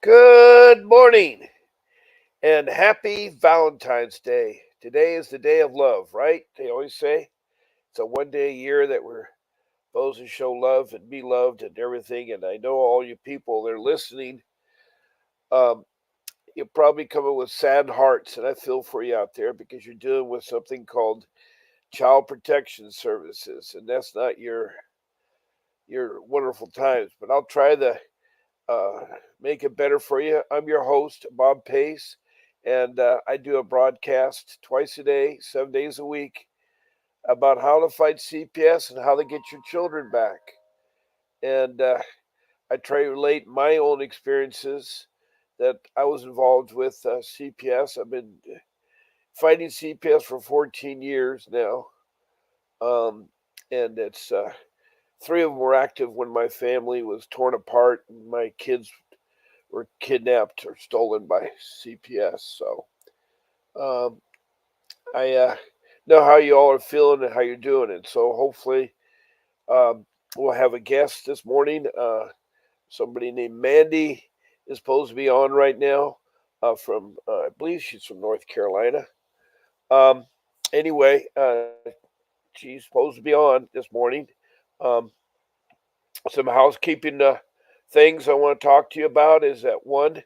Good morning and happy Valentine's Day. Today is the day of love, right? They always say it's a one day a year that we're supposed to show love and be loved and everything. And I know all you people that are listening, um, you're probably coming with sad hearts, and I feel for you out there because you're dealing with something called child protection services, and that's not your wonderful times. But I'll try to uh, make it better for you. I'm your host, Bob Pace, and I do a broadcast twice a day, 7 days a week, about how to fight CPS and how to get your children back. And I try to relate my own experiences that I was involved with CPS. I've been fighting CPS for 14 years now, um, and it's three of them were active when my family was torn apart and my kids were kidnapped or stolen by CPS. So I know how you all are feeling and how you're doing. And so hopefully um, we'll have a guest this morning. Somebody named Mandy is supposed to be on right now from, I believe she's from North Carolina. Um, anyway, she's supposed to be on this morning. Um, some housekeeping things I want to talk to you about is that one,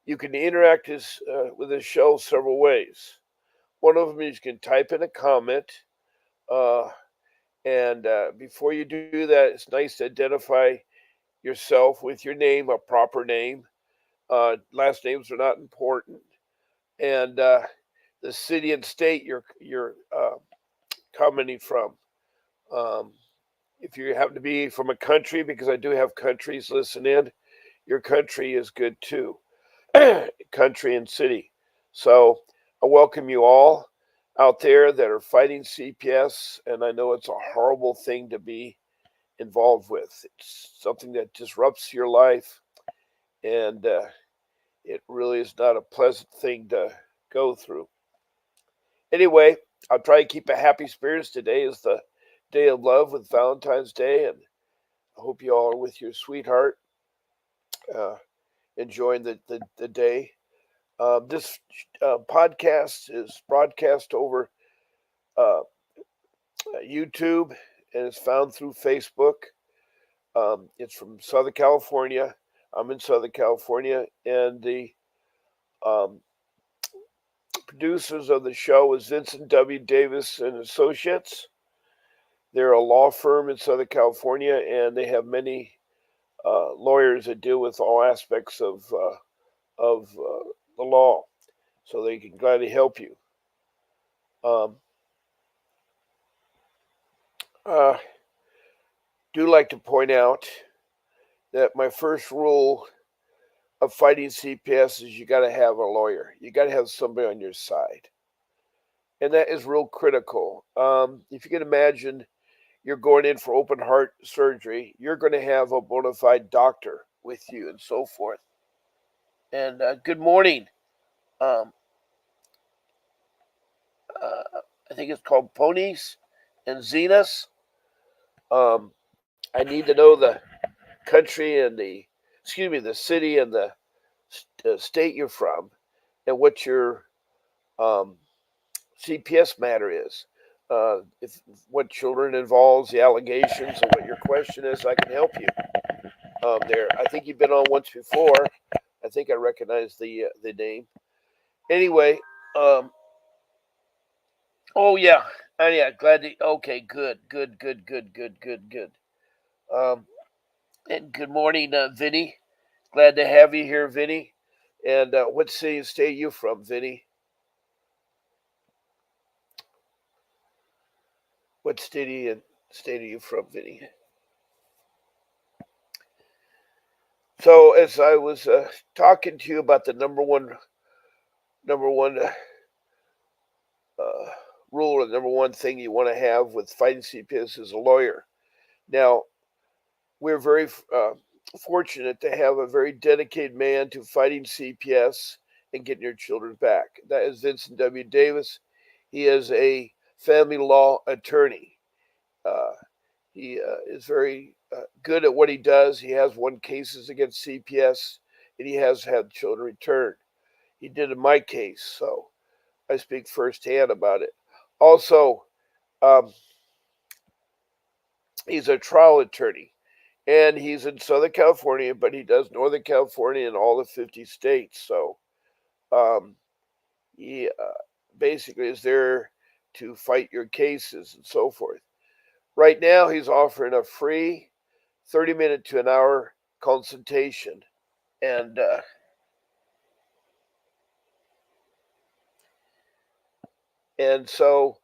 you can interact with this show several ways. One of them is you can type in a comment, uh, and before you do that, it's nice to identify yourself with your name, a proper name. Last names are not important, and the city and state you're commenting from. Um, if you happen to be from a country, because I do have countries listen in, your country is good too. Country and city. So I welcome you all out there that are fighting CPS, and I know it's a horrible thing to be involved with. It's something that disrupts your life, and it really is not a pleasant thing to go through. Anyway, I'll try to keep a happy spirits. Today is the day of love with Valentine's Day, and I hope you all are with your sweetheart, uh, enjoying the day. This podcast is broadcast over uh, YouTube and is found through Facebook. It's from Southern California. I'm in Southern California, and the um, producers of the show is Vincent W. Davis and Associates. They're a law firm in Southern California, and they have many lawyers that deal with all aspects of the law, so they can gladly help you. Um, uh, do like to point out that my first rule of fighting CPS is you got to have a lawyer. You got to have somebody on your side, and that is real critical. If you can imagine, you're going in for open heart surgery. You're going to have a bona fide doctor with you, and so forth. And good morning. Um, I think it's called Ponies and Zenas. I need to know the country and the city and the state you're from, and what your um, CPS matter is. If what children involves, the allegations, and what your question is, I can help you. There, I think you've been on once before. I think I recognize the name. Anyway, um, oh yeah, yeah, glad to. Okay, good. Um, and good morning, Vinny. Glad to have you here, Vinny. And what city and state are you from, Vinny? What state are you from, Vinny? So as I was talking to you about the number one uh, rule, or the number one thing you want to have with fighting CPS is a lawyer. Now we're very fortunate to have a very dedicated man to fighting CPS and getting your children back. That is Vincent W. Davis. He is a family law attorney. Uh, he is very good at what he does. He has won cases against CPS and he has had children returned. He did in my case, so I speak firsthand about it. Also, um, he's a trial attorney, and he's in Southern California, but he does Northern California and all the 50 states. So um, he basically is there to fight your cases and so forth. Right now, he's offering a free 30-minute to an hour consultation, and so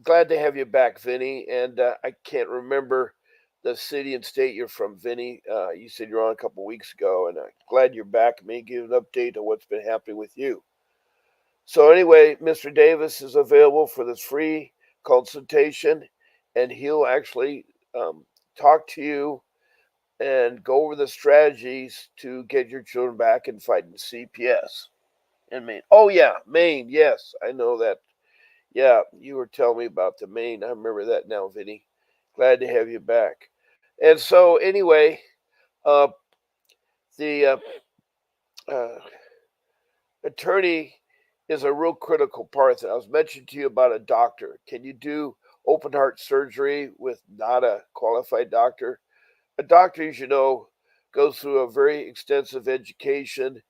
glad to have you back, Vinny. And I can't remember the city and state you're from, Vinny. You said you're on a couple weeks ago, and glad you're back. May give an update on what's been happening with you. So anyway, Mr. Davis is available for this free consultation, and he'll actually talk to you and go over the strategies to get your children back and fighting CPS in Maine. Oh yeah, Maine. Yes, I know that. Yeah, you were telling me about the Maine. I remember that now, Vinny. Glad to have you back. And so anyway, uh, the uh, attorney is a real critical part. I was mentioning to you about a doctor. Can you do open heart surgery with not a qualified doctor? A doctor, as you know, goes through a very extensive education,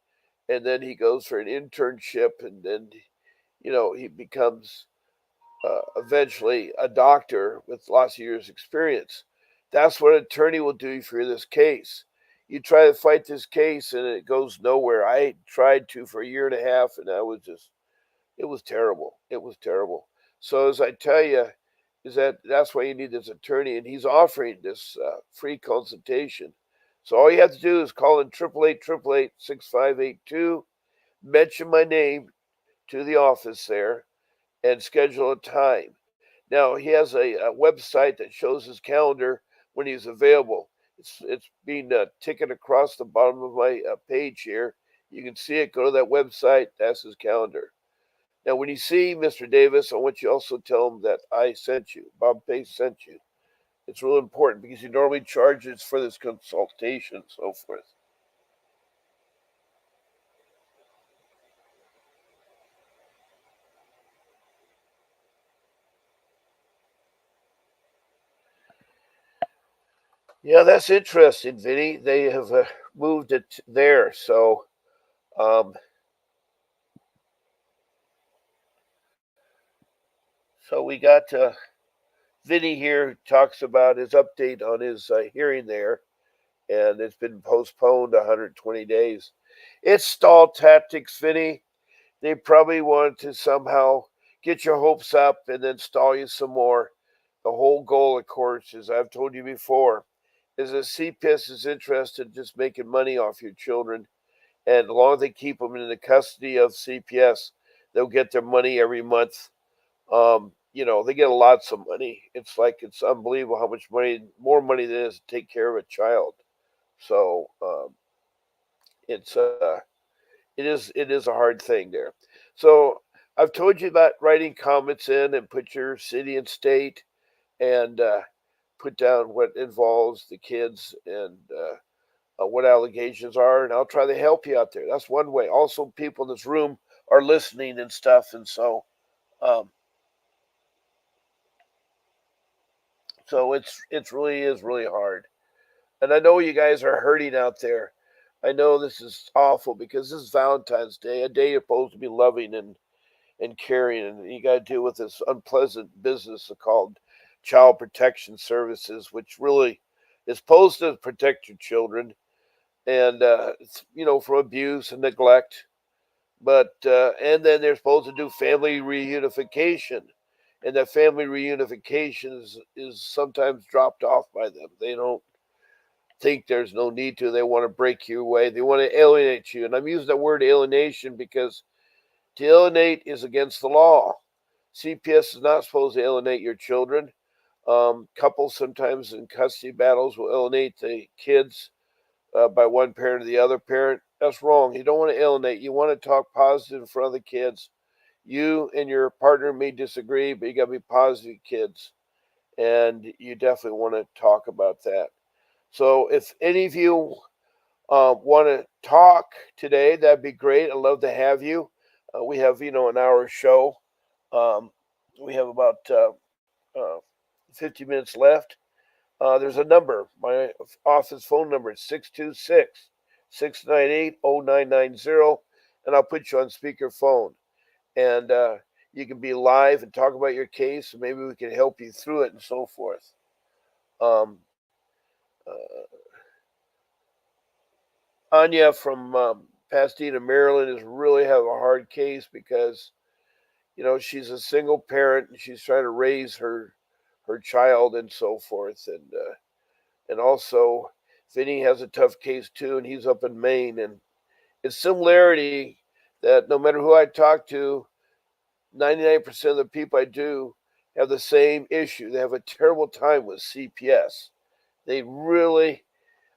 and then he goes for an internship, and then he becomes eventually a doctor with lots of years experience. That's what an attorney will do for this case. You try to fight this case and it goes nowhere. I tried to for a year and a half, and it was terrible. It was terrible. So as I tell you, is that's why you need this attorney, and he's offering this free consultation. So all you have to do is call in 888-888-6582, mention my name to the office there, and schedule a time. Now he has a website that shows his calendar when he's available. It's being ticketed across the bottom of my page here. You can see it. Go to that website. That's his calendar. Now, when you see Mr. Davis, I want you also tell him that I sent you. Bob Pace sent you. It's real important because he normally charges for this consultation and so forth. Yeah, that's interesting, Vinny. They have moved it there. Um, so we got Vinny here talks about his update on his hearing there, and it's been postponed 120 days. It's stall tactics, Vinny. They probably want to somehow get your hopes up and then stall you some more. The whole goal, of course, as I've told you before, is that CPS is interested in just making money off your children. And as long as they keep them in the custody of CPS, they'll get their money every month. They get lots of money. It's unbelievable how much money, more money than it is to take care of a child. So it's it is a hard thing there. So I've told you about writing comments in and put your city and state and put down what involves the kids and what allegations are, and I'll try to help you out there. That's one way. Also, people in this room are listening and stuff, and um, so it's really is really hard. And I know you guys are hurting out there. I know this is awful because this is Valentine's Day, a day you're supposed to be loving and caring, and you got to deal with this unpleasant business called child protection services, which really is supposed to protect your children and from abuse and neglect. But and then they're supposed to do family reunification, and that family reunification is sometimes dropped off by them. They don't think there's no need to. They want to break you away. They want to alienate you. And I'm using that word alienation because to alienate is against the law. CPS is not supposed to alienate your children. Couples sometimes in custody battles will alienate the kids by one parent or the other parent. That's wrong. You don't want to alienate. You want to talk positive in front of the kids. You and your partner may disagree, but you got to be positive kids. And you definitely want to talk about that. So if any of you Want to talk today? That'd be great. I'd love to have you. We have, an hour show. Um, we have about 50 minutes left. There's a number. My office phone number is 626 698 0990, and I'll put you on speakerphone. And you can be live and talk about your case, and maybe we can help you through it and so forth. Um, uh, Anya from Pasadena, Maryland, is really have a hard case because she's a single parent and she's trying to raise her child and so forth, and also Vinny has a tough case too, and he's up in Maine, and it's similarity that no matter who I talk to, 99% of the people I do have the same issue. They have a terrible time with CPS. They really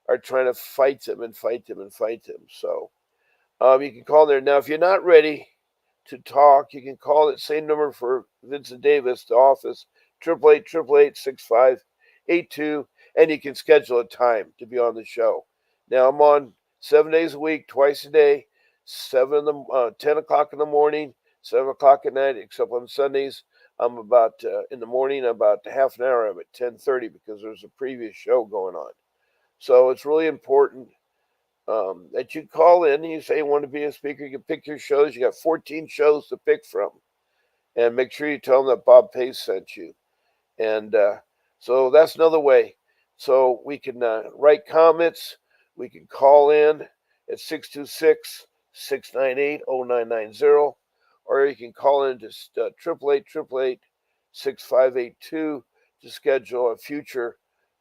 are trying to fight them and fight them and fight them. So you can call there. Now, if you're not ready to talk, you can call that same number for Vincent Davis, the office, 888-888-6582, and you can schedule a time to be on the show. Now, I'm on 7 days a week, twice a day, 10 o'clock in the morning, 7 o'clock at night, except on Sundays. I'm about, in the morning, about half an hour. I'm at 10:30 because there's a previous show going on. So it's really important that you call in and you say you want to be a speaker. You can pick your shows. You got 14 shows to pick from, and make sure you tell them that Bob Pace sent you. And so that's another way. So we can write comments. We can call in at 626 698 0990, or you can call in to 888-888-6582 to schedule a future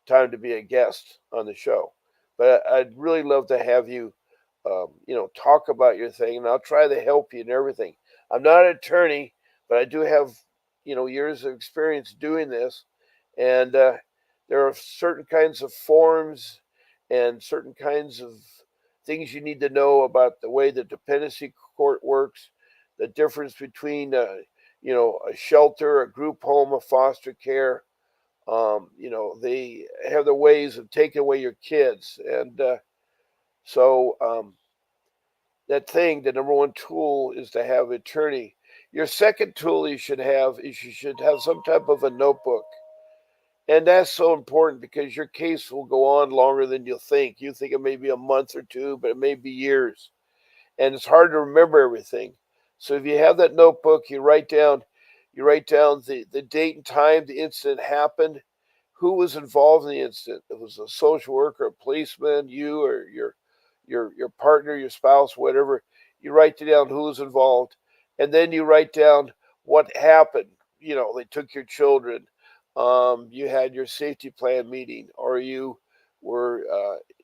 time to be a guest on the show. But I'd really love to have you, talk about your thing, and I'll try to help you in everything. I'm not an attorney, but I do have, years of experience doing this, and there are certain kinds of forms and certain kinds of things you need to know about the way the dependency court works, the difference between, a shelter, a group home, a foster care. They have the ways of taking away your kids, and so the number one tool is to have an attorney. Your second tool you should have some type of a notebook. And that's so important because your case will go on longer than you'll think. You think it may be a month or two, but it may be years. And it's hard to remember everything. So if you have that notebook, you write down the date and time the incident happened, who was involved in the incident. It was a social worker, a policeman, you or your partner, your spouse, whatever. You write down who was involved, and then you write down what happened. They took your children. You had your safety plan meeting, or you were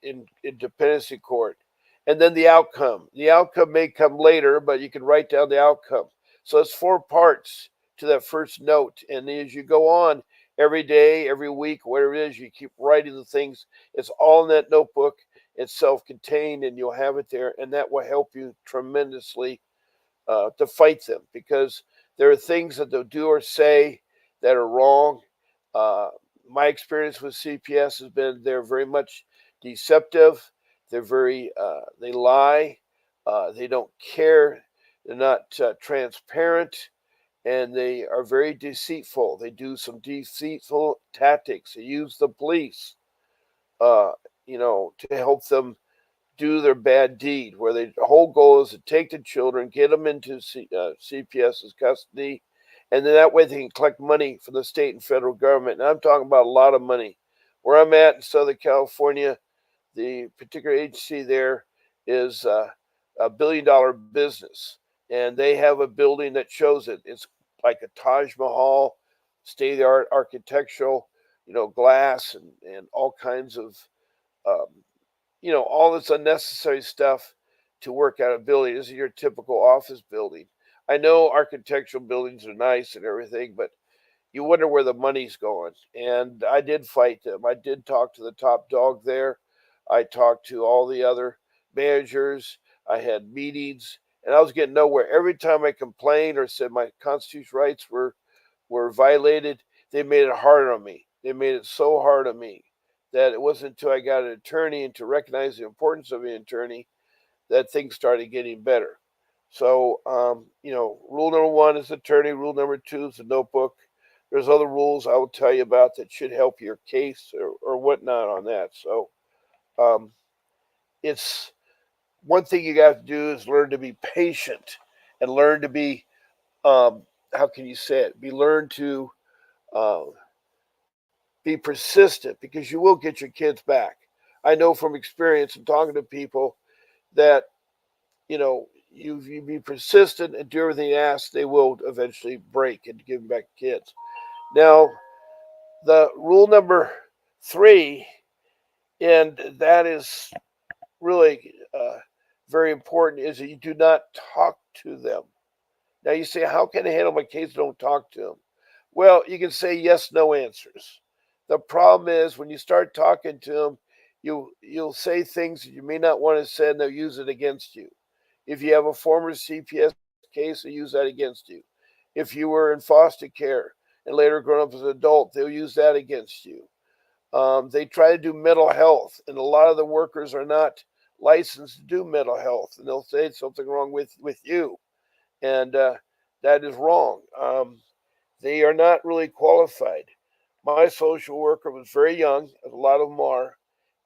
in dependency court, and then the outcome. The outcome may come later, but you can write down the outcome. So it's four parts to that first note, and as you go on, every day, every week, whatever it is, you keep writing the things. It's all in that notebook. It's self-contained, and you'll have it there, and that will help you tremendously to fight them, because there are things that they'll do or say that are wrong. Uh, my experience with CPS has been they're very much deceptive. They lie. They don't care. They're not transparent, and they are very deceitful. They do some deceitful tactics. They use the police, uh, to help them do their bad deed, where the whole goal is to take the children, get them into CPS's custody, and then that way they can collect money from the state and federal government. And I'm talking about a lot of money. Where I'm at in Southern California, the particular agency there is $1 billion business, and they have a building that shows it. It's like a Taj Mahal, state of the art architectural, glass and all kinds of um, all this unnecessary stuff to work out a building. This is your typical office building. I know architectural buildings are nice and everything, but you wonder where the money's going. And I did fight them. I did talk to the top dog there. I talked to all the other managers. I had meetings, and I was getting nowhere. Every time I complained or said my constitutional rights were violated, they made it hard on me. They made it so hard on me. that it wasn't until I got an attorney and to recognize the importance of an attorney that things started getting better. So, rule number one is attorney. Rule number two is the notebook. There's other rules I will tell you about that should help your case or whatnot on that. So, um, it's one thing you got to do is learn to be patient and learn to be, how can you say it? Learn to uh, be persistent because you will get your kids back. I know from experience and talking to people that you be persistent and do everything asked, they will eventually break and give back kids. Now, the rule number three, and that is really very important, is that you do not talk to them. Now, you say, how can I handle my case? Don't talk to them. Well, you can say yes, no answers. The problem is when you start talking to them, you'll say things that you may not want to say, and they'll use it against you. If you have a former CPS case, they'll use that against you. If you were in foster care and later grown up as an adult, they'll use that against you. They try to do mental health, and a lot of the workers are not licensed to do mental health, and they'll say something wrong with you, and that is wrong. They are not really qualified. My social worker was very young, as a lot of them are,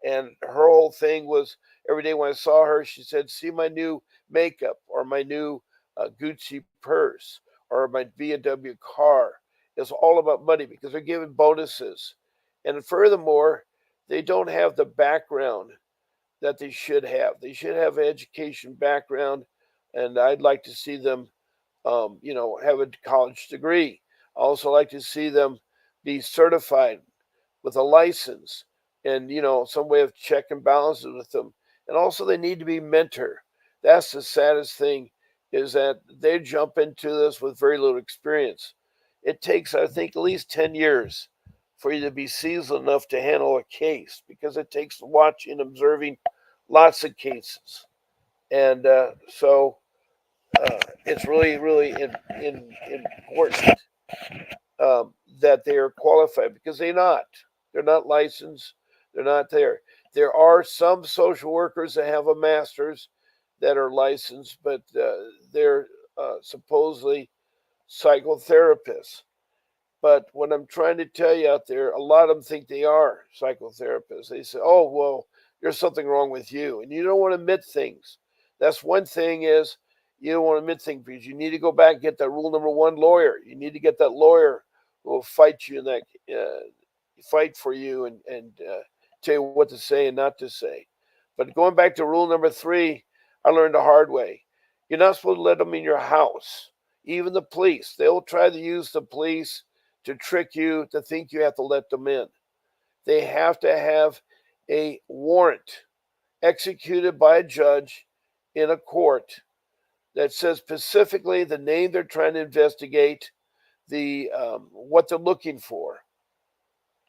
and her whole thing was every day when I saw her, she said, "See my new makeup or my new Gucci purse or my BMW car." It's all about money because they're giving bonuses, and furthermore, they don't have the background that they should have. They should have an education background, and I'd like to see them have a college degree. I also like to see them be certified with a license and, some way of check and balances with them. And also they need to be mentored. That's the saddest thing is that they jump into this with very little experience. It takes, I think, at least 10 years for you to be seasoned enough to handle a case because it takes watching and observing lots of cases. And it's really, really important that they are qualified because they're not. They're not licensed. They're not there. There are some social workers that have a master's that are licensed, but they're supposedly psychotherapists. But what I'm trying to tell you out there, a lot of them think they are psychotherapists. They say, "Oh, well, there's something wrong with you," and you don't want to admit things. That's one thing is you don't want to admit things because you need to go back and get that rule number one lawyer. You need to get that lawyer who will fight you in that fight for you and tell you what to say and not to say. But going back to rule number three, I learned the hard way. You're not supposed to let them in your house. Even the police, they'll try to use the police to trick you to think you have to let them in. They have to have a warrant executed by a judge in a court that says specifically the name they're trying to investigate, the what they're looking for,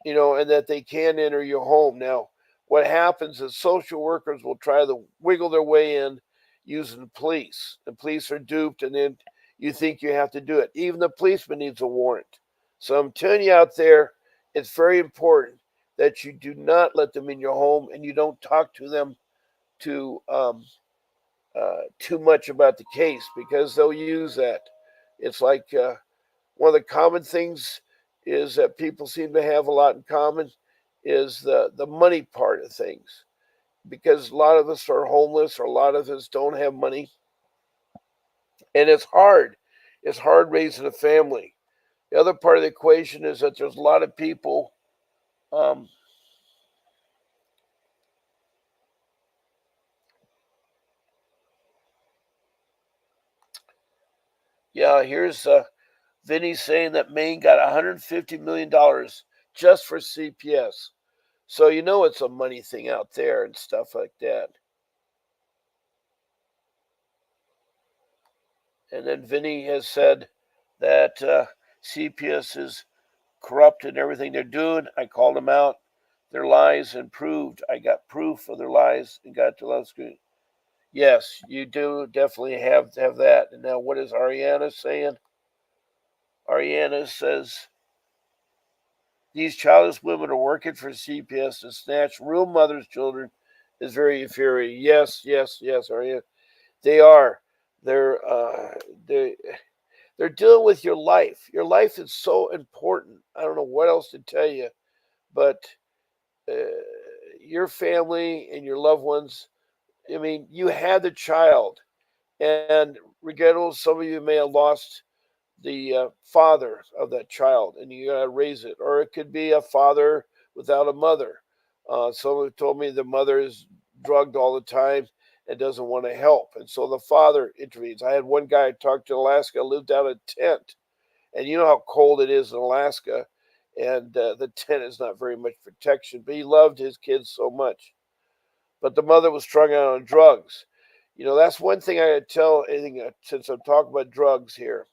and that they can enter your home. Now, what happens is social workers will try to wiggle their way in using the police. The police are duped, and then you think you have to do it. Even the policeman needs a warrant. So I'm telling you out there, it's very important that you do not let them in your home and you don't talk to them too much about the case because they'll use that. It's like one of the common things is that people seem to have a lot in common is the money part of things because a lot of us are homeless or a lot of us don't have money and it's hard raising a family. The other part of the equation is that there's a lot of people um, yeah, here's Vinny saying that Maine got $150 million just for CPS. So it's a money thing out there and stuff like that. And then Vinny has said that CPS is corrupt in everything they're doing. I called them out. Their lies and proved. I got proof of their lies and got to love screen. Yes, you do definitely have that. And now what is Ariana saying? Ariana says These childless women are working for CPS to snatch real mothers' children is very infuriating. Yes, yes, yes, are you? They are. They're they they're dealing with your life. Your life is so important. I don't know what else to tell you, but uh, your family and your loved ones. I mean, you had the child, and regretful, some of you may have lost the father of that child, and you gotta raise it. Or it could be a father without a mother. Someone told me the mother is drugged all the time and doesn't want to help, and so the father intervenes. I had one guy I talked to in Alaska, lived out a tent, and you know how cold it is in Alaska, and the tent is not very much protection. But he loved his kids so much. But the mother was strung out on drugs. You know, that's one thing I tell anything since I'm talking about drugs here.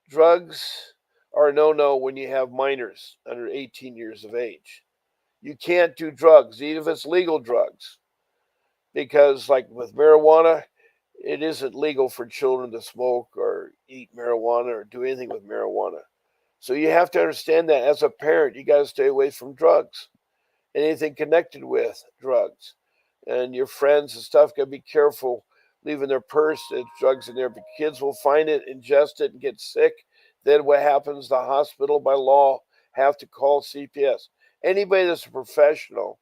Drugs are a no-no when you have minors under 18 years of age. You can't do drugs, even if it's legal drugs, because like with marijuana, it isn't legal for children to smoke or eat marijuana or do anything with marijuana. So you have to understand that as a parent, you got to stay away from drugs, anything connected with drugs. And your friends and stuff got to be careful leaving their purse and drugs in there. But kids will find it, ingest it, and get sick. Then what happens? The hospital, by law, have to call CPS. Anybody that's a professional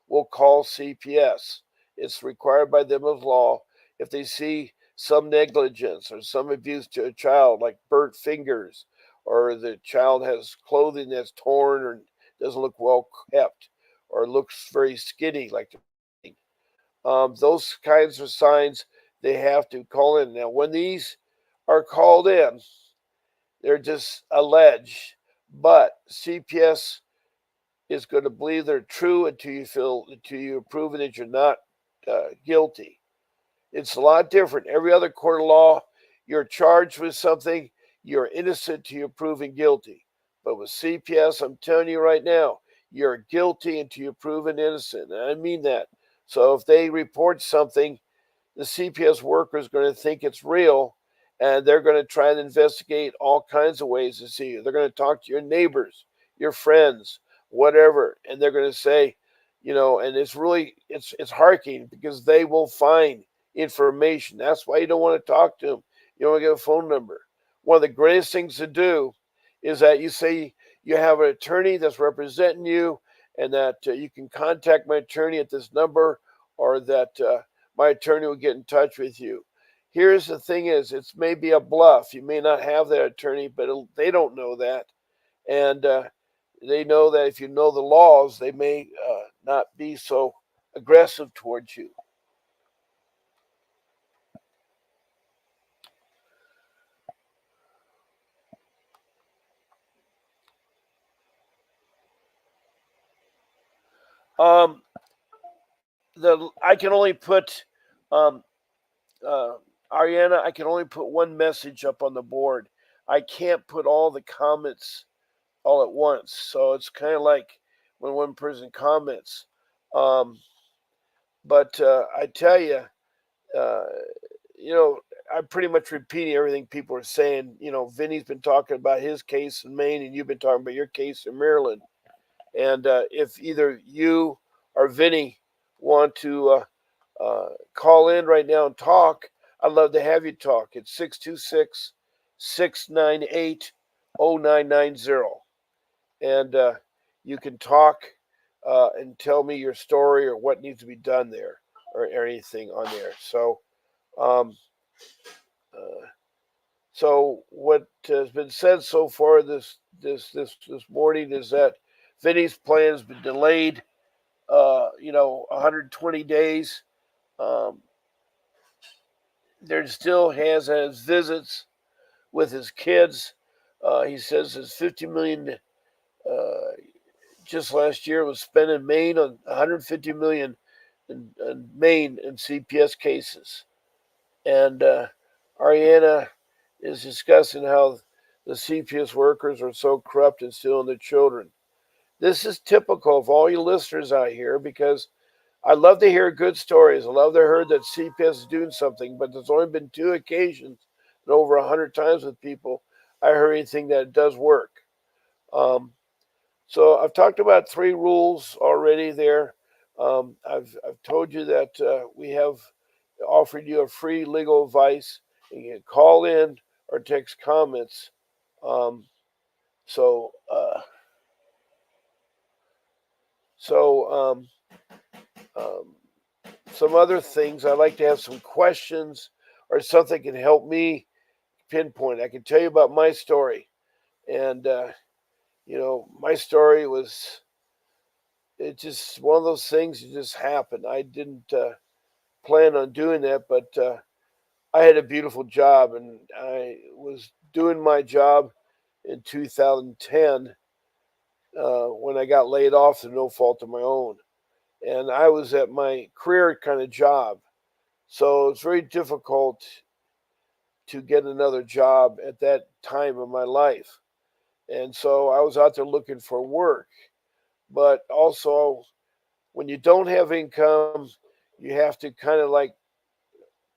will call CPS. It's required by them as law. If they see some negligence or some abuse to a child, like burnt fingers, or the child has clothing that's torn or doesn't look well kept, or looks very skinny, like they're bleeding, those kinds of signs they have to call in. Now, when these are called in, they're just alleged, but CPS is going to believe they're true until you've proven that you're not guilty. It's a lot different. Every other court of law, you're charged with something, you're innocent till you're proven guilty. But with CPS, I'm telling you right now, you're guilty until you're proven innocent. And I mean that. So if they report something, the CPS worker is going to think it's real, and they're going to try and investigate all kinds of ways to see you. They're going to talk to your neighbors, your friends, whatever, and they're going to say, you know, and it's heartening because they will find information. That's why you don't want to talk to them. You don't want to get a phone number. One of the greatest things to do is that you say you have an attorney that's representing you, and that you can contact my attorney at this number, or that my attorney will get in touch with you. Here's the thing: is it's maybe a bluff. You may not have that attorney, but they don't know that, and they know that if you know the laws, they may not be so aggressive towards you. Um, the I can only put um, uh, Ariana. I can only put one message up on the board. I can't put all the comments all at once. So it's kind of like when one person comments. Um, but I tell you, uh, you know, I'm pretty much repeating everything people are saying. You know, Vinny's been talking about his case in Maine, and you've been talking about your case in Maryland. And if either you or Vinny want to call in right now and talk, I'd love to have you talk. It's 626 698 0990. And you can talk and tell me your story or what needs to be done there, or anything on there. Um, uh, so what has been said so far this morning is that Vinny's plan has been delayed. 120 days. Um, there still has visits with his kids. He says his 50 million just last year was spent in Maine on 150 million in Maine in CPS cases. And Ariana is discussing how the CPS workers are so corrupt and stealing their children. This is typical of all you listeners out here, because I love to hear good stories. I love to hear that CPS is doing something, but there's only been 2 occasions and over 100 times with people I heard anything that it does work. Um, So I've talked about three rules already there. I've told you that we have offered you a free legal advice. You can call in or text comments. Um, so uh, so um, some other things. I'd like to have some questions or something can help me pinpoint. I can tell you about my story, and my story was it just one of those things that just happened. I didn't plan on doing that, but I had a beautiful job, and I was doing my job in 2010 when I got laid off through no fault of my own, and I was at my career kind of job, so it's very difficult to get another job at that time of my life. And so I was out there looking for work. But also, when you don't have income, you have to kind of like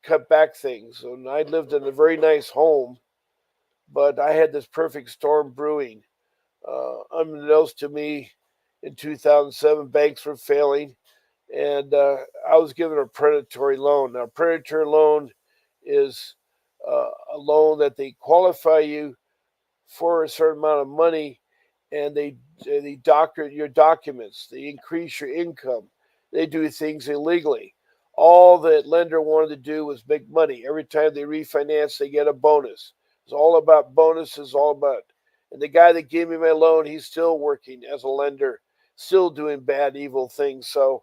cut back things. And I lived in a very nice home, but I had this perfect storm brewing. Unbeknownst to me, in 2007, banks were failing, and I was given a predatory loan. Now, a predatory loan is a loan that they qualify you for a certain amount of money, and they doctor your documents. They increase your income. They do things illegally. All that lender wanted to do was make money. Every time they refinance, they get a bonus. It's all about bonuses. All about. And the guy that gave me my loan, he's still working as a lender, still doing bad, evil things. So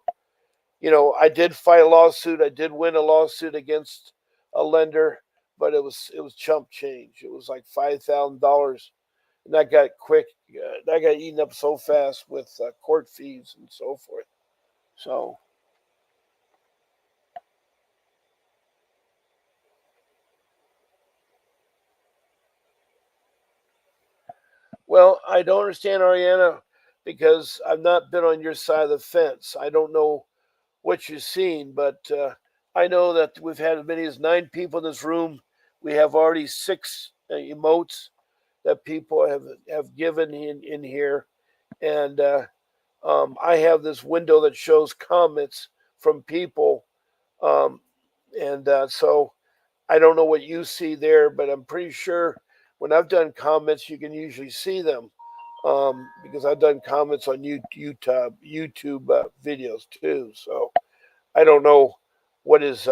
I did fight a lawsuit. I did win a lawsuit against a lender, but it was chump change. It was like $5,000, and that got quick. That got eaten up so fast with court fees and so forth. So, well, I don't understand, Ariana, because I've not been on your side of the fence. I don't know what you've seen, but I know that we've had as many as 9 people in this room. We have already 6 emotes that people have given in here, and I have this window that shows comments from people, um, and so I don't know what you see there, but I'm pretty sure when I've done comments, you can usually see them because I've done comments on YouTube videos too. So I don't know what is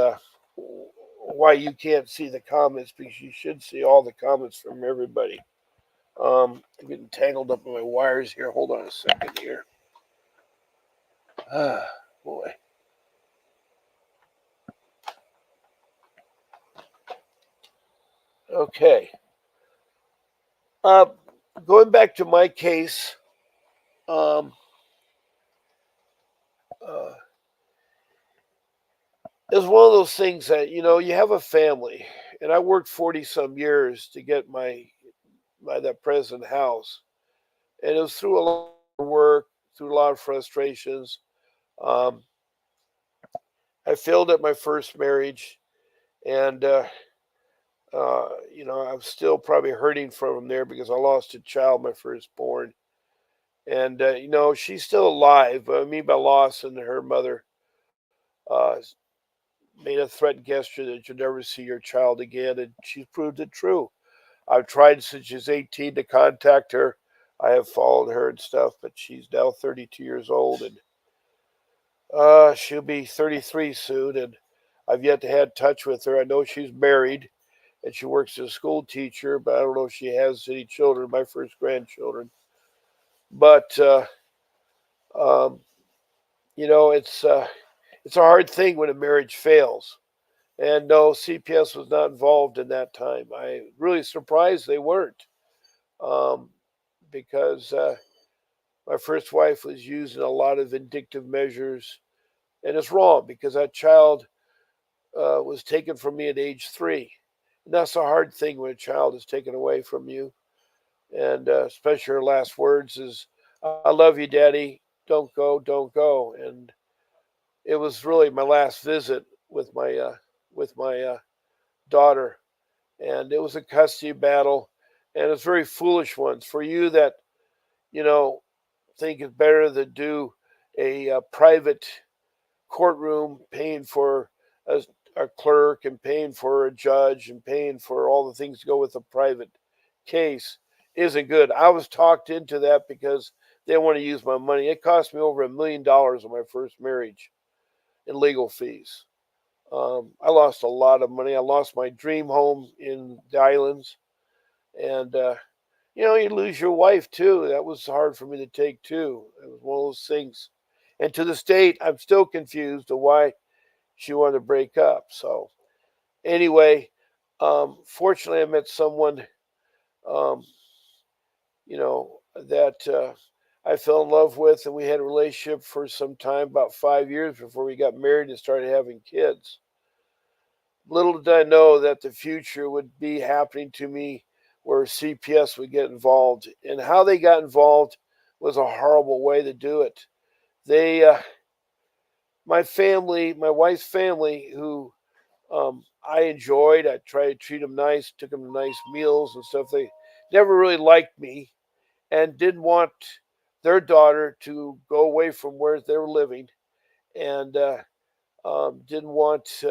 why you can't see the comments because you should see all the comments from everybody. I'm getting tangled up in my wires here. Hold on a second here. Ah, boy. Okay. Uh, Going back to my case, um, uh, it's one of those things that you have a family, and I worked 40 some years to get my that present house, and it was through a lot of work, through a lot of frustrations. Um, I failed at my first marriage, and I'm still probably hurting from there because I lost a child, my firstborn, and she's still alive. But I mean by loss, and her mother uh, made a threatened gesture that you'll never see your child again, and she's proved it true. I've tried since she's 18 to contact her. I have followed her and stuff, but she's now 32 years old, and she'll be 33 soon, and I've yet to have touch with her. I know she's married, and she works as a school teacher, but I don't know if she has any children, my first grandchildren. But um, it's a hard thing when a marriage fails. And no, CPS was not involved in that time. I really surprised they weren't, um, because my first wife was using a lot of vindictive measures, and it's wrong because that child was taken from me at age 3, and that's a hard thing when a child is taken away from you, and especially her last words is, "I love you, Daddy. Don't go, don't go." And it was really my last visit with my daughter, and it was a custody battle, and it's very foolish ones for you that you know think it's better to do a private courtroom, paying for a, a clerk and paying for a judge and paying for all the things to go with a private case isn't good. I was talked into that because they want to use my money. It cost me over $1 million on my first marriage in legal fees. I lost a lot of money. I lost my dream home in the islands, and you lose your wife too. That was hard for me to take too. It was one of those things. And to this date, I'm still confused of why she wanted to break up. So anyway, fortunately, I met someone, um, that I fell in love with, and we had a relationship for some time, about 5 years before we got married and started having kids. Little did I know that the future would be happening to me where CPS would get involved. And how they got involved was a horrible way to do it. They, my family, my wife's family, who I enjoyed, I tried to treat them nice, took them to nice meals and stuff. They never really liked me and didn't want their daughter to go away from where they were living, and didn't want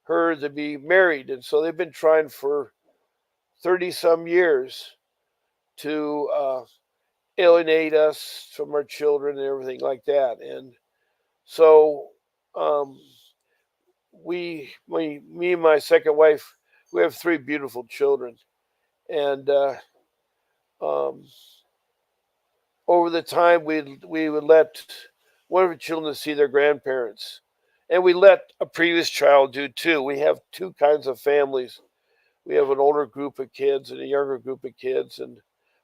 her to be married. And so they've been trying for 30 some years to alienate us from our children and everything like that. And so um, me and my second wife, we have three beautiful children. And um, over the time, we would let one of our children see their grandparents. And we let a previous child do too. We have two kinds of families. We have an older group of kids and a younger group of kids. And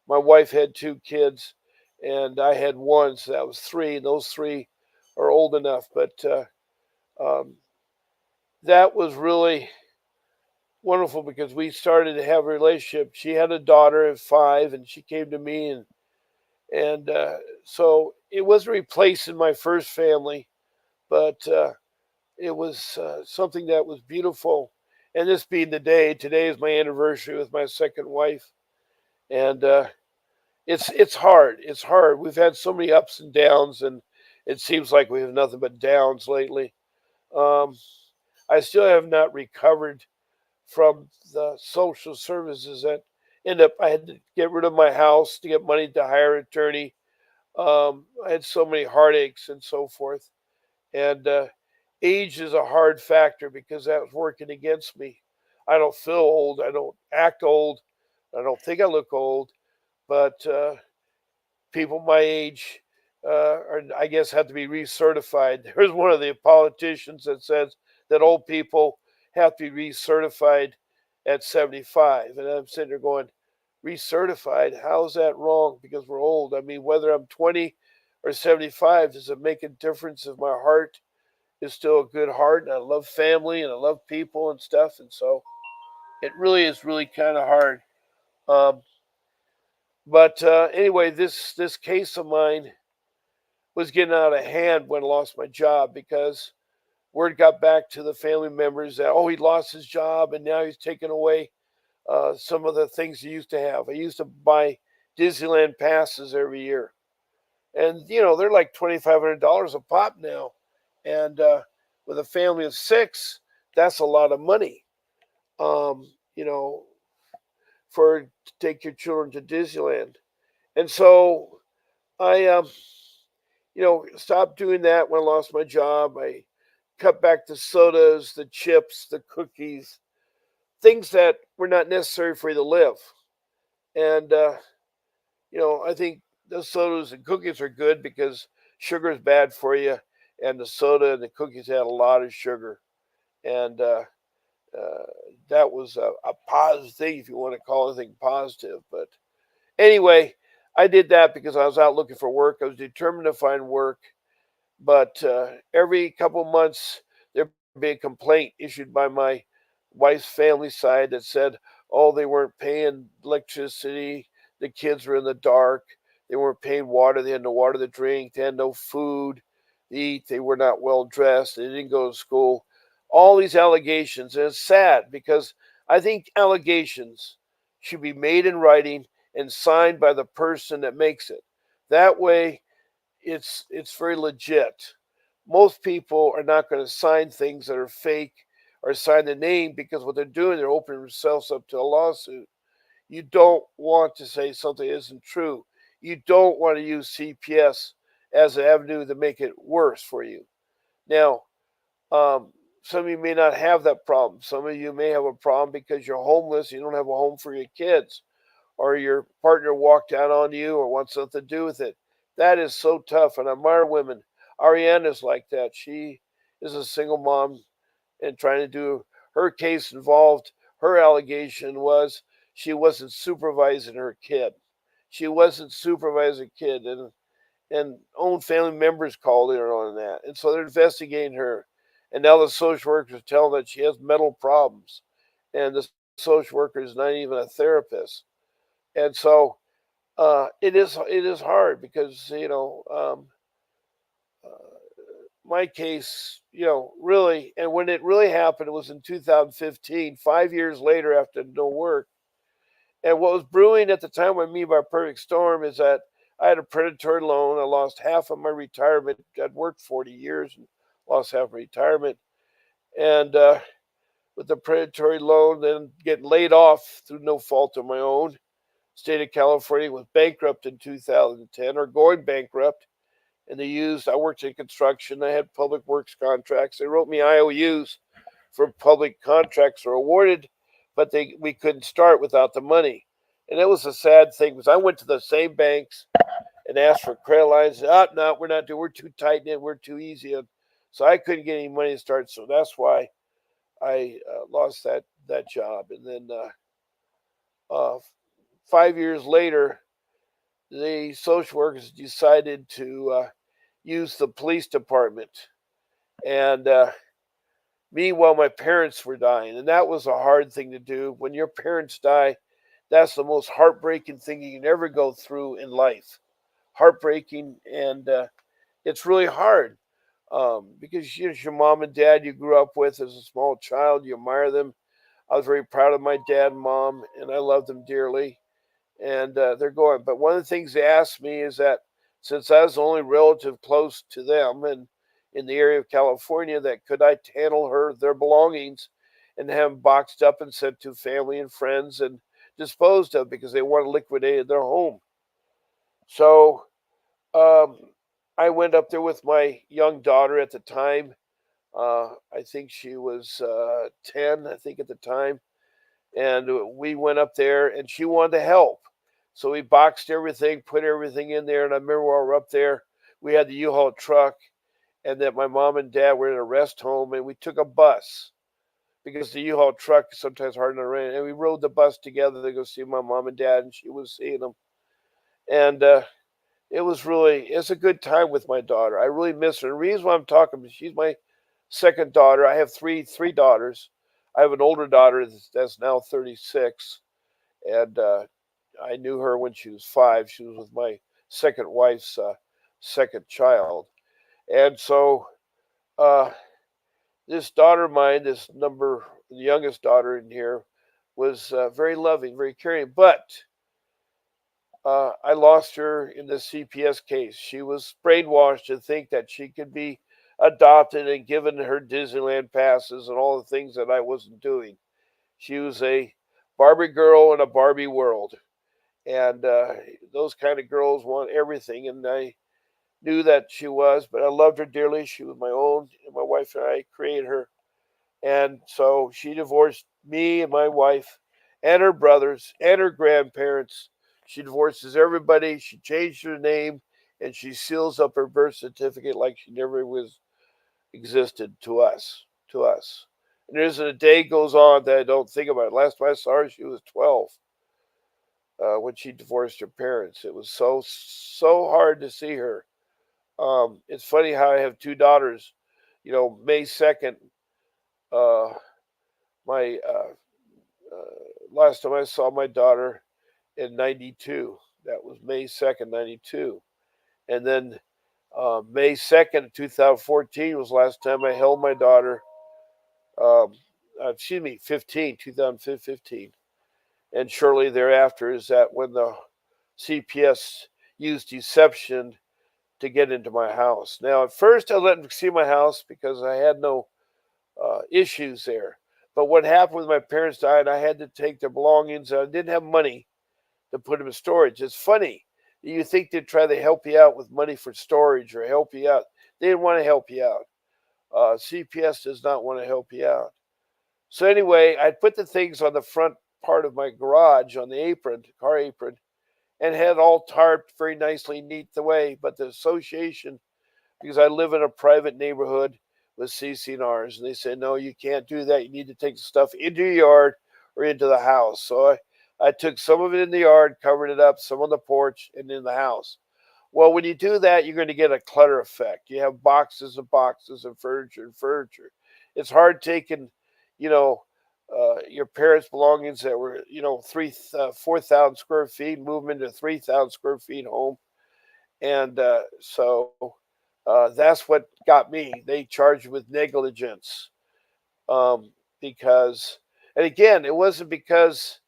my wife had two kids, and I had one, so that was three. And those three are old enough. But um, that was really wonderful because we started to have a relationship. She had a daughter at 5, and she came to me, and so it wasn't replacing my first family, but it was something that was beautiful. And this being the day, today is my anniversary with my second wife, and it's hard. It's hard. We've had so many ups and downs, and it seems like we have nothing but downs lately. Um, I still have not recovered from the social services that end up. I had to get rid of my house to get money to hire an attorney. I had so many heartaches and so forth. And age is a hard factor because that was working against me. I don't feel old. I don't act old. I don't think I look old. But people my age are, I guess, have to be recertified. There's one of the politicians that says that old people have to be recertified at 75. And I'm sitting there going, recertified? How is that wrong? Because we're old. I mean, whether I'm 20 or 75, does it make a difference if my heart is still a good heart and I love family and I love people and stuff? And so it really is really kind of hard. Um, but anyway, this case of mine was getting out of hand when I lost my job because word got back to the family members that, oh, he lost his job and now he's taking away some of the things he used to have. I used to buy Disneyland passes every year, and they're like $2,500 a pop now, and with a family of six, that's a lot of money. Um, you know, for to take your children to Disneyland, and so I stopped doing that when I lost my job. I cut back the sodas, the chips, the cookies, things that were not necessary for you to live. And I think the sodas and cookies are good because sugar is bad for you, and the soda and the cookies had a lot of sugar, and uh, that was a positive thing if you want to call anything positive. But anyway, I did that because I was out looking for work. I was determined to find work, but every couple of months there'd be a complaint issued by my wife's family side that said, oh, they weren't paying electricity, the kids were in the dark, they weren't paying water, they had no water to drink, they had no food to eat, they were not well dressed, they didn't go to school. All these allegations, and it's sad because I think allegations should be made in writing and signed by the person that makes it. That way, it's very legit. Most people are not going to sign things that are fake or sign the name because what they're doing, they're opening themselves up to a lawsuit. You don't want to say something isn't true. You don't want to use CPS as an avenue to make it worse for you. Now, um, some of you may not have that problem. Some of you may have a problem because you're homeless, you don't have a home for your kids, or your partner walked out on you or wants something to do with it. That is so tough, and I admire women. Ariana's like that. She is a single mom and trying to do her case involved. Her allegation was she wasn't supervising her kid. She wasn't supervising a kid, and own family members called her on that, and so they're investigating her. And now the social workers tell that she has mental problems, and the social worker is not even a therapist. And so it is hard because my case, really, and when it really happened, it was in 2015, 5 years later after no work. And what was brewing at the time with me by perfect storm is that I had a predatory loan. I lost half of my retirement. I'd worked 40 years and lost half my retirement. And with the predatory loan, then getting laid off through no fault of my own. State of California was bankrupt in 2010 or going bankrupt. And I worked in construction. I had public works contracts. They wrote me IOUs for public contracts are awarded, but we couldn't start without the money. And it was a sad thing because I went to the same banks and asked for credit lines. No, we're not doing. We're too tight in. We're too easy. So I couldn't get any money to start. So that's why I lost that job. And then 5 years later, the social workers decided to use the police department. And meanwhile, my parents were dying, and that was a hard thing to do. When your parents die, that's the most heartbreaking thing you can ever go through in life. Heartbreaking, and it's really hard because your mom and dad you grew up with as a small child. You admire them. I was very proud of my dad and mom, and I loved them dearly. And they're going. But one of the things they asked me is that since I was the only relative close to them and in the area of California, that could I handle their belongings and have them boxed up and sent to family and friends and disposed of because they want to liquidate their home. So um, I went up there with my young daughter at the time. I think she was 10, I think at the time, and we went up there and she wanted to help. So we boxed everything, put everything in there, and I remember while we were up there, we had the U-Haul truck, and that my mom and dad were in a rest home, and we took a bus because the U-Haul truck is sometimes hard to rent, and we rode the bus together to go see my mom and dad, and she was seeing them, and it's a good time with my daughter. I really miss her. The reason why I'm talking, she's my second daughter. I have three daughters. I have an older daughter that's now 36, and I knew her when she was 5. She was with my second wife's second child, and so uh, this daughter of mine, the youngest daughter in here, was very loving, very caring. But I lost her in the CPS case. She was brainwashed to think that she could be adopted and given her Disneyland passes and all the things that I wasn't doing. She was a Barbie girl in a Barbie world. And those kind of girls want everything. And I knew that she was, but I loved her dearly. She was my own, and my wife and I created her. And so she divorced me and my wife and her brothers and her grandparents. She divorces everybody. She changed her name and she seals up her birth certificate like she never was existed to us. To us. And there isn't a day goes on that I don't think about it. Last time I saw her, she was 12 when she divorced her parents. It was so hard to see her. It's funny how I have two daughters. May 2nd, uh, my last time I saw my daughter in '92. That was May 2nd, '92. And then May 2nd, 2014 was the last time I held my daughter. Um, 2015. And shortly thereafter is that when the CPS use deception to get into my house. Now, at first, I let them see my house because I had no issues there. But what happened when my parents died, I had to take their belongings. And I didn't have money to put them in storage. It's funny. You think they'd try to help you out with money for storage or help you out. They didn't want to help you out. CPS does not want to help you out. So anyway, I put the things on the front part of my garage on the apron, car apron, and had all tarped very nicely, neat the way. But the association, because I live in a private neighborhood with CCNRs, and they said, no, you can't do that. You need to take the stuff into your yard or into the house. So I took some of it in the yard, covered it up, some on the porch, and in the house. Well, when you do that, you're going to get a clutter effect. You have boxes and boxes of furniture and furniture. It's hard taking, you know, your parents' belongings that were, 4,000 square feet, move them into 3,000 square feet home. And that's what got me. They charged with negligence because, and again, it wasn't because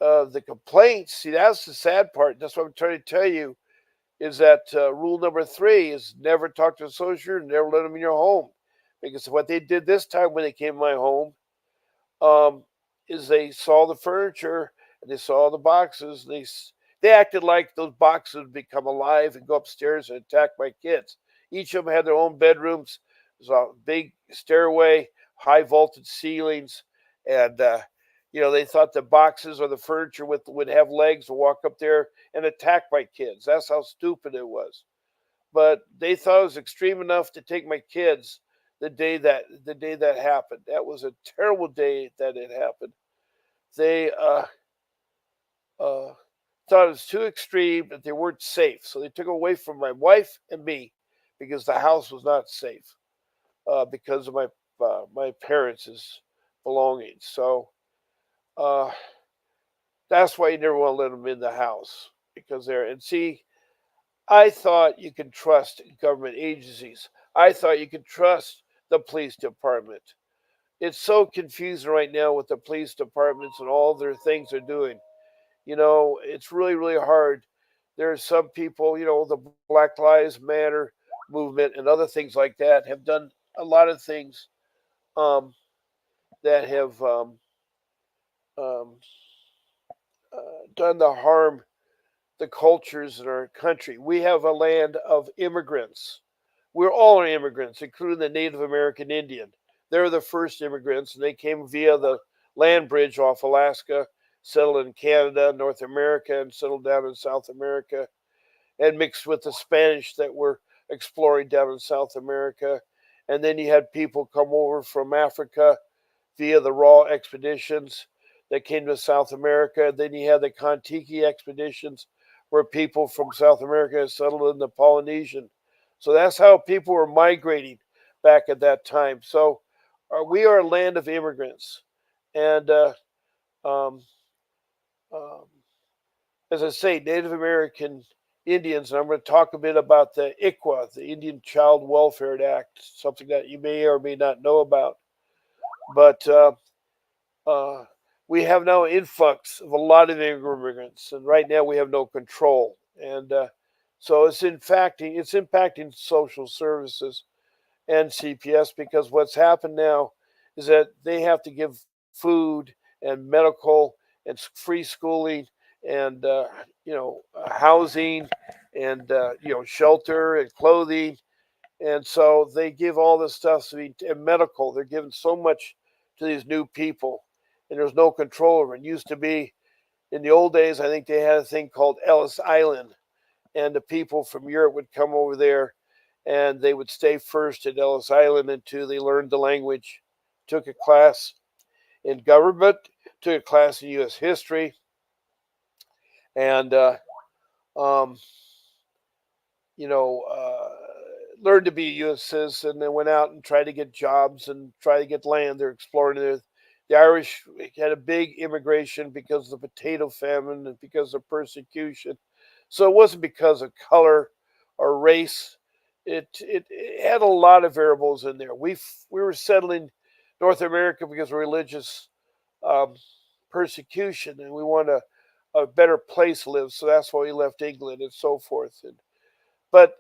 of the complaints. See, that's the sad part. That's what I'm trying to tell you is that rule number 3 is never talk to a social worker, never let them in your home. Because what they did this time when they came to my home um, is they saw the furniture and they saw the boxes. They acted like those boxes would become alive and go upstairs and attack my kids. Each of them had their own bedrooms. There's a big stairway, high vaulted ceilings, and they thought the boxes or the furniture would have legs to walk up there and attack my kids. That's how stupid it was. But they thought it was extreme enough to take my kids the day that happened. That was a terrible day that it happened. They uh, thought it was too extreme that they weren't safe, so they took away from my wife and me because the house was not safe because of my parents' belongings. So uh, that's why you never want to let them in the house because they're and see. I thought you could trust government agencies. I thought you could trust the police department. It's so confusing right now with the police departments and all their things they're doing. It's really, really hard. There are some people, the Black Lives Matter movement and other things like that have done a lot of things um, that have um, done the harm the cultures in our country. We have a land of immigrants. We're all immigrants, including the Native American Indian. They're the first immigrants, and they came via the land bridge off Alaska, settled in Canada, North America, and settled down in South America, and mixed with the Spanish that were exploring down in South America. And then you had people come over from Africa via the Raw expeditions that came to South America. Then you had the Kontiki expeditions where people from South America settled in the Polynesian. So that's how people were migrating back at that time. So we are a land of immigrants. And um, um, as I say, Native American Indians, and I'm going to talk a bit about the ICWA, the Indian Child Welfare Act, something that you may or may not know about. But uh, we have now an influx of a lot of immigrants, and right now we have no control. And so it's impacting social services and CPS because what's happened now is that they have to give food and medical and free schooling and housing and shelter and clothing, and so they give all this stuff and medical. They're giving so much to these new people, and there's no control over it. It used to be in the old days. I think they had a thing called Ellis Island, and the people from Europe would come over there and they would stay first at Ellis Island until they learned the language, took a class in government, took a class in U.S. history, and um, you know, learned to be a U.S. citizen. Then went out and tried to get jobs and try to get land. They're exploring it. The Irish had a big immigration because of the potato famine and because of persecution. So it wasn't because of color or race. It had a lot of variables in there. We were settling North America because of religious um, persecution, and we want to a better place to live. So that's why he left England and so forth. But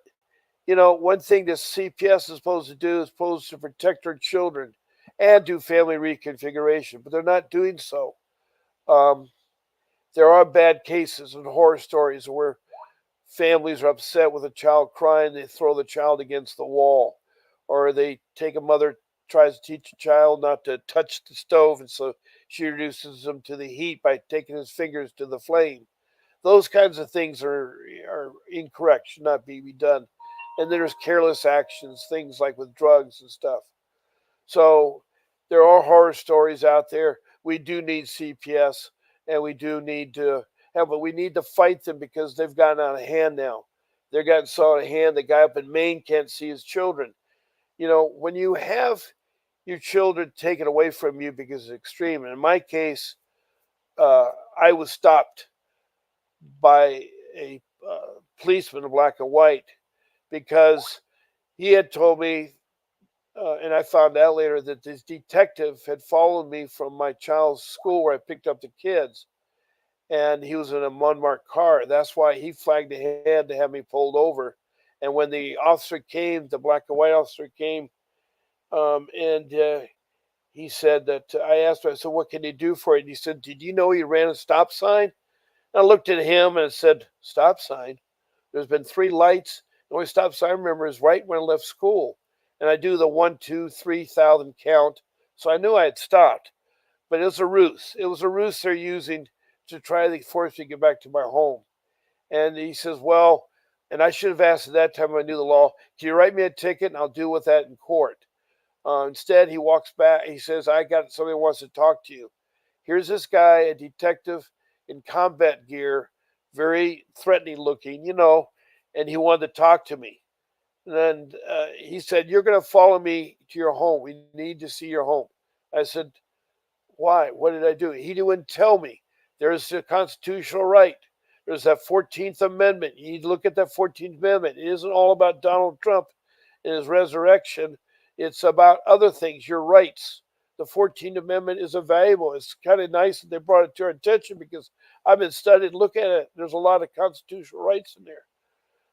one thing that CPS is supposed to do is supposed to protect our children and do family reconfiguration, but they're not doing so. Um, there are bad cases and horror stories where families are upset with a child crying, they throw the child against the wall, or they take a mother tries to teach a child not to touch the stove, and so she reduces him to the heat by taking his fingers to the flame. Those kinds of things are incorrect, should not be done. And there's careless actions, things like with drugs and stuff. So there are horror stories out there. We do need CPS, and we do need to but we need to fight them because they've gotten out of hand now. They're gotten so out of hand. The guy up in Maine can't see his children. When you have your children taken away from you because it's extreme. And in my case, I was stopped by a policeman in black and white because he had told me, and I found out later that this detective had followed me from my child's school where I picked up the kids, and he was in a unmarked car. That's why he flagged ahead to have me pulled over. And when the officer came, the black and white officer came, and he said that I asked him, I said, "What can he do for you?" And he said, "Did you know he ran a stop sign?" And I looked at him and said, "Stop sign? There's been three lights. The only stop sign I remember is right when I left school." And I do the 1, 2, 3,000 count. So I knew I had stopped. But it was a ruse. It was a ruse they're using to try to force me to get back to my home. And he says, "Well," and I should have asked at that time I knew the law, "Can you write me a ticket and I'll deal with that in court?" Instead, he walks back. He says, "I got somebody who wants to talk to you." Here's this guy, a detective in combat gear, very threatening looking, and he wanted to talk to me. And he said, "You're going to follow me to your home. We need to see your home." I said, "Why? What did I do?" He wouldn't tell me. There's a constitutional right. There's that 14th Amendment. You need to look at that 14th Amendment. It isn't all about Donald Trump and his resurrection. It's about other things, your rights. The 14th Amendment is valuable. It's kind of nice that they brought it to our attention because I've been studying, look at it. There's a lot of constitutional rights in there.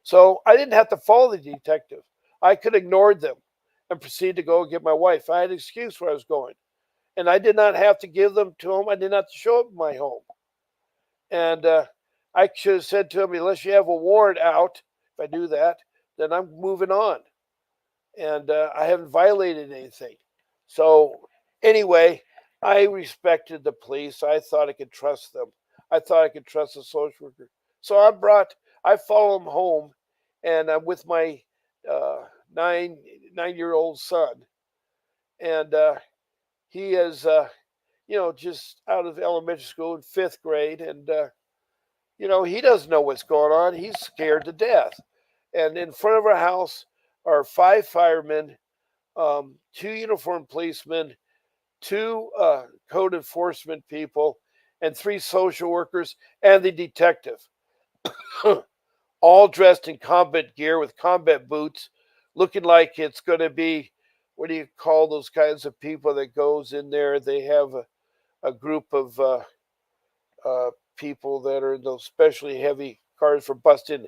So I didn't have to follow the detective. I could ignore them and proceed to go and get my wife. I had an excuse where I was going. And I did not have to give them to him. I did not have to show up at my home. And I should have said to him, "Unless you have a warrant out, if I do that, then I'm moving on." And I haven't violated anything. So anyway, I respected the police. I thought I could trust them. I thought I could trust the social worker. So I follow them home, and I'm with my uh, 9-year-old son, and he is, just out of elementary school in fifth grade, and he doesn't know what's going on. He's scared to death. And in front of our house are five firemen, two uniformed policemen, two code enforcement people, and three social workers, and the detective, all dressed in combat gear with combat boots, looking like it's going to be, what do you call those kinds of people that goes in there? They have a group of people that are in those specially heavy cars for busting.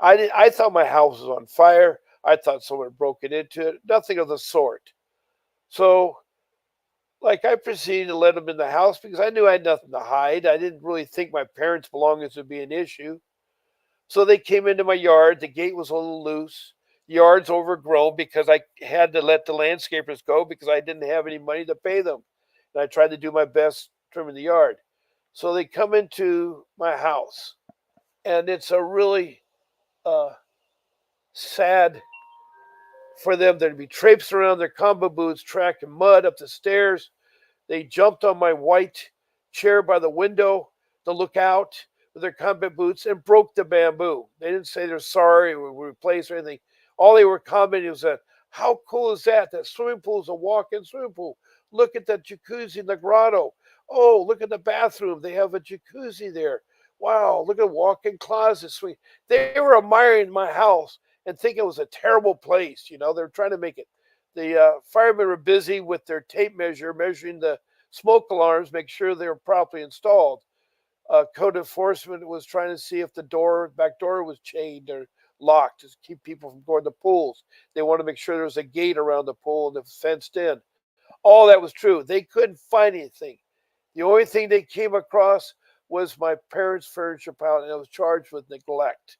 I thought my house was on fire. I thought someone had broken into it. Nothing of the sort. So, like, I proceeded to let them in the house because I knew I had nothing to hide. I didn't really think my parents' belongings would be an issue. So they came into my yard. The gate was a little loose. The yard's overgrown because I had to let the landscapers go because I didn't have any money to pay them. And I tried to do my best trimming the yard. So they come into my house, and it's a really uh, sad for them. There'd be traipsing around their combo boots, tracking mud up the stairs. They jumped on my white chair by the window to look out with their combat boots and broke the bamboo. They didn't say they're sorry or we replaced or anything. All they were commenting was that, "How cool is that? That swimming pool is a walk-in swimming pool. Look at that jacuzzi in the grotto. Oh, look at the bathroom. They have a jacuzzi there. Wow, look at walk-in closet suite." They were admiring my house and thinking it was a terrible place. They're trying to make it. The firemen were busy with their tape measure, measuring the smoke alarms, make sure they were properly installed. code enforcement was trying to see if the back door was chained or locked to keep people from going to pools. They wanted to make sure there was a gate around the pool and it was fenced in. All that was true. They couldn't find anything. The only thing they came across was my parents' furniture pile, and I was charged with neglect.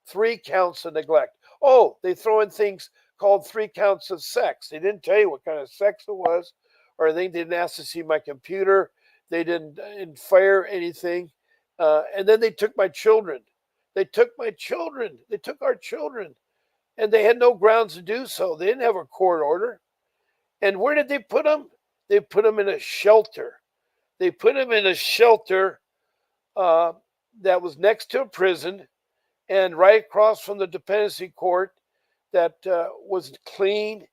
3 counts of neglect. Oh, they throw in things called 3 counts of sex. They didn't tell you what kind of sex it was, or they didn't ask to see my computer. They didn't fire anything. And then they took my children. They took my children. They took our children. And they had no grounds to do so. They didn't have a court order. And where did they put them? They put them in a shelter. They put them in a shelter uh, that was next to a prison and right across from the dependency court that was clean,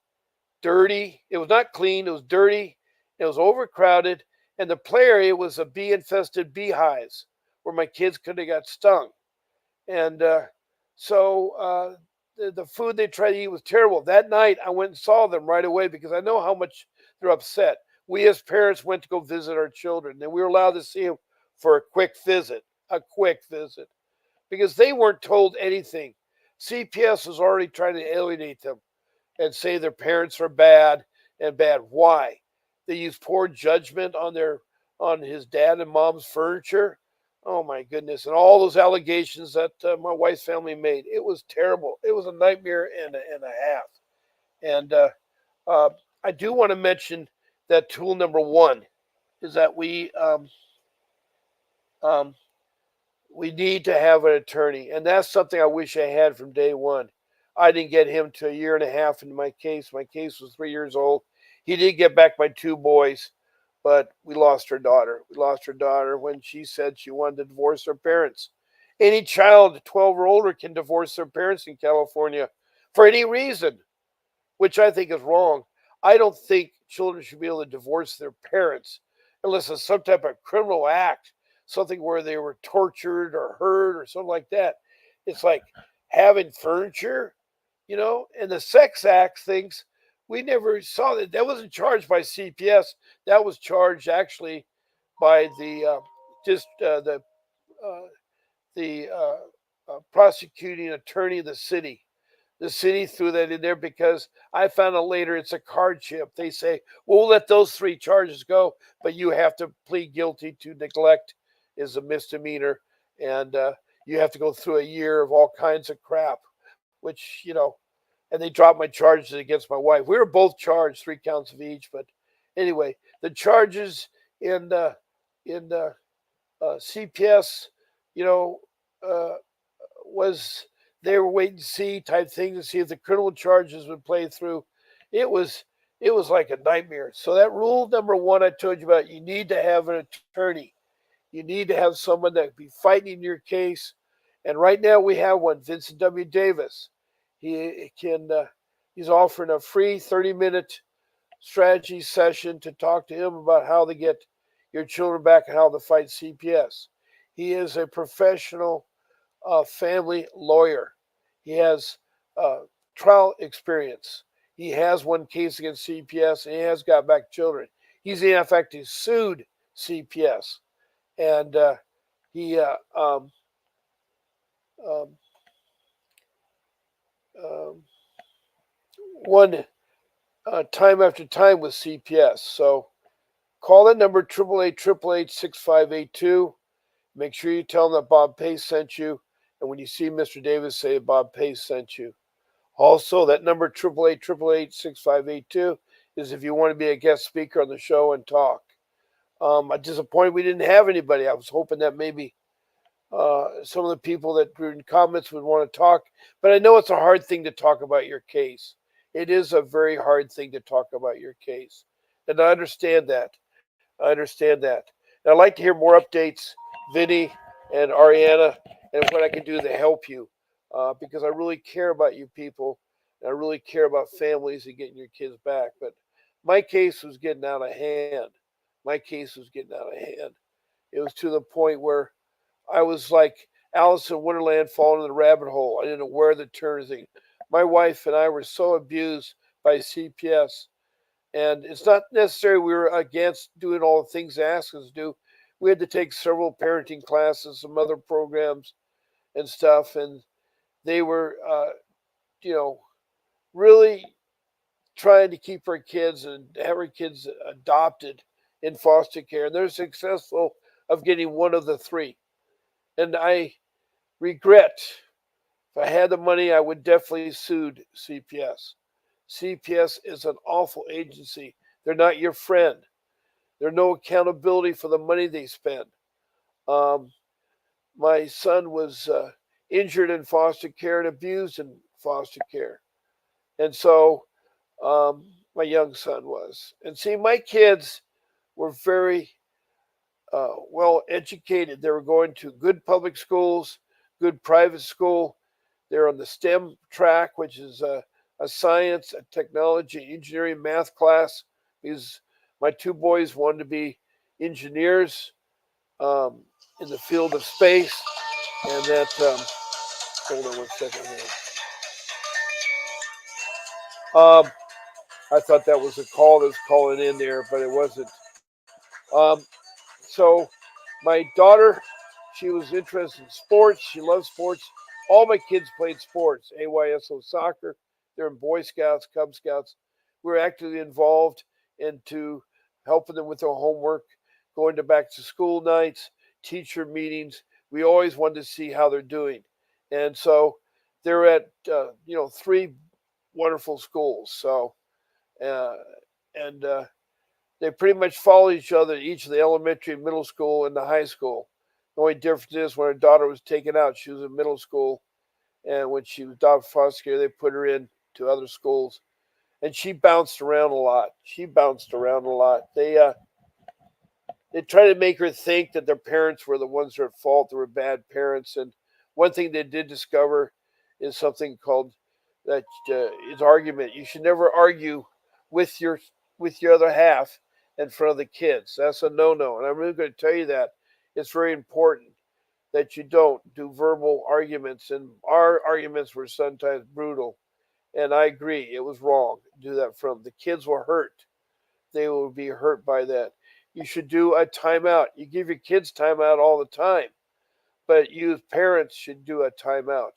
dirty. It was not clean, it was dirty, it was overcrowded, and the play area was a bee infested beehives where my kids could have got stung. And the food they tried to eat was terrible. That night, I went and saw them right away because I know how much they're upset. We as parents went to go visit our children, and we were allowed to see them for a quick visit, because they weren't told anything. CPS was already trying to alienate them and say their parents are bad and bad. Why? They used poor judgment on his dad and mom's furniture. Oh my goodness! And all those allegations that my wife's family made, it was terrible. It was a nightmare and a half. And uh, I do want to mention that tool number one is that um, we need to have an attorney, and that's something I wish I had from day one. I didn't get him to a year and a half into my case. My case was 3 years old. He did get back my 2 boys, but we lost her daughter. We lost her daughter when she said she wanted to divorce her parents. Any child 12 or older can divorce their parents in California for any reason, which I think is wrong. I don't think children should be able to divorce their parents unless it's some type of criminal act, something where they were tortured or hurt or something like that. It's like having furniture, and the sex act things. We never saw that. That wasn't charged by CPS. That was charged actually by just uh, the prosecuting attorney of the city. The city threw that in there because I found out later it's a card chip. They say, we'll let those 3 charges go, but you have to plead guilty to neglect is a misdemeanor. And you have to go through a year of all kinds of crap, which, and they dropped my charges against my wife. We were both charged 3 counts of each. But anyway, the charges in CPS, you know, uh, was they were wait and see type thing to see if the criminal charges would play through. It was it was like a nightmare. So that rule number one I told you about, you need to have an attorney. You need to have someone that be fighting your case. And right now we have one, Vincent W. Davis. He's offering a free 30-minute strategy session to talk to him about how to get your children back and how to fight CPS. He is a professional family lawyer. He has uh, trial experience. He has won case against CPS and he has got back children. In fact, he sued CPS and he um, um, won time after time with CPS. So call that number 888-888-6582. Make sure you tell them that Bob Pace sent you. And when you see Mr. Davis, say Bob Pace sent you. Also, that number 888-888-6582 is if you want to be a guest speaker on the show and talk. I'm disappointed we didn't have anybody. I was hoping that maybe some of the people that were in comments would want to talk. But I know it's a hard thing to talk about your case. It is a very hard thing to talk about your case. And I understand that. I understand that. And I'd like to hear more updates, Vinny and Ariana, and what I can do to help you. Because I really care about you people. And I really care about families and getting your kids back. But my case was getting out of hand. My case was getting out of hand. It was to the point where I was like Alice in Wonderland falling in the rabbit hole. I didn't know where to turn thing. My wife and I were so abused by CPS. And it's not necessary we were against doing all the things they asked us to do. we had to take several parenting classes, some other programs and stuff, and they were, you know, really trying to keep our kids and have our kids adopted in foster care. And they're successful of getting one of the three. And I regret, if I had the money, I would definitely sued CPS. CPS is an awful agency. They're not your friend. There's no accountability for the money they spend. Um, my son was injured in foster care and abused in foster care. And so my young son was. And see, my kids were very well educated. They were going to good public schools, good private school. They're on the STEM track, which is a science, a technology, engineering, math class. Because my two boys wanted to be engineers um, in the field of space, and that. Hold on one second here. I thought that was a call that was calling in there, but it wasn't. Um, so my daughter, she was interested in sports. She loves sports. All my kids played sports. AYSO soccer. They're in Boy Scouts, Cub Scouts. We were actively involved into helping them with their homework, going to back to school nights, teacher meetings. We always wanted to see how they're doing, and so they're at three wonderful schools. So uh, and they pretty much follow each other, each of the elementary, middle school, and the high school. The only difference is when her daughter was taken out, she was in middle school, and when she was adopted foster care, they put her in to other schools, and she bounced around a lot. They try to make her think that their parents were the ones who were at fault. They were bad parents, and one thing they did discover is something called that is argument. You should never argue with your with your other half in front of the kids. That's a no-no, and I'm really going to tell you that it's very important that you don't do verbal arguments. And our arguments were sometimes brutal, and I agree it was wrong to do that. From the kids were hurt; they will be hurt by that. You should do a timeout. You give your kids timeout all the time, but you as parents should do a timeout.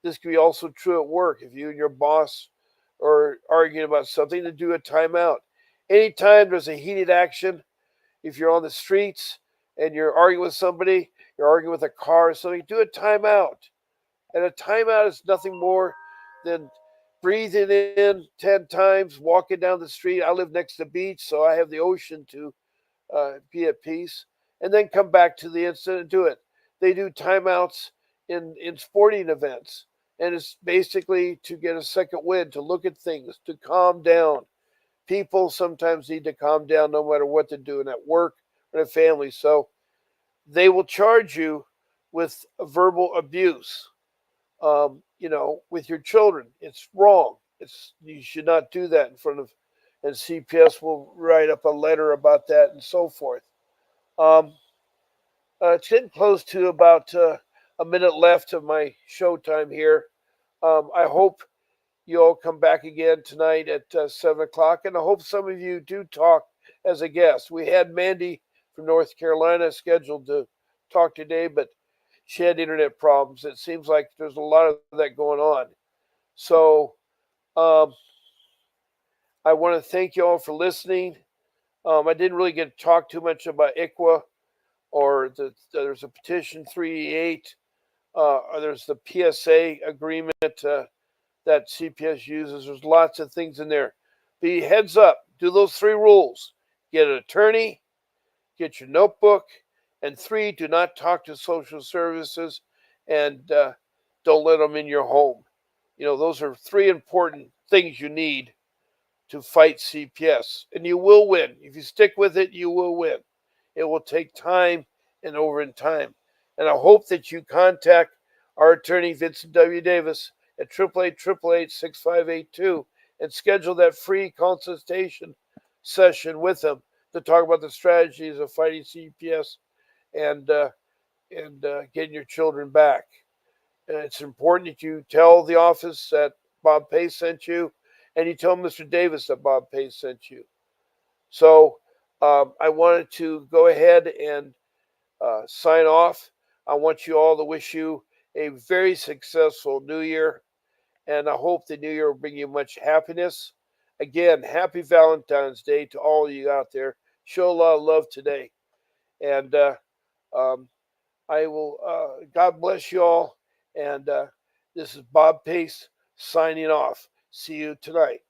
This could be also true at work. If you and your boss are arguing about something, to do a timeout. Anytime there's a heated action, if you're on the streets and you're arguing with somebody, you're arguing with a car or something, do a timeout. And a timeout is nothing more than breathing in 10 times, walking down the street. I live next to the beach, so I have the ocean to be at peace, and then come back to the incident and do it. They do timeouts in sporting events, and it's basically to get a second wind, to look at things, to calm down. People sometimes need to calm down no matter what they're doing at work or at family. So they will charge you with verbal abuse, with your children. It's wrong. You should not do that in front of, and CPS will write up a letter about that and so forth. Um, it's getting close to about a minute left of my showtime here. I hope you all come back again tonight at 7 o'clock, and I hope some of you do talk as a guest. We had Mandy from North Carolina scheduled to talk today, but she had internet problems. It seems like there's a lot of that going on. So um, I want to thank you all for listening. I didn't really get to talk too much about ICWA, or there's a petition 388, or there's the PSA agreement that CPS uses. There's lots of things in there. Be heads up, do those three rules. Get an attorney, get your notebook, and three, do not talk to social services, and don't let them in your home. Those are three important things you need to fight CPS, and you will win. If you stick with it, you will win. It will take time and over in time. And I hope that you contact our attorney, Vincent W. Davis, at 888-888-6582 and schedule that free consultation session with him to talk about the strategies of fighting CPS and getting your children back. And it's important that you tell the office that Bob Pace sent you, and you tell Mr. Davis that Bob Pace sent you. So I wanted to go ahead and sign off. I want you all to wish you a very successful new year, and I hope the new year will bring you much happiness. Again, happy Valentine's Day to all of you out there. Show a lot of love today. And um, I will, God bless you all. And this is Bob Pace signing off. See you tonight.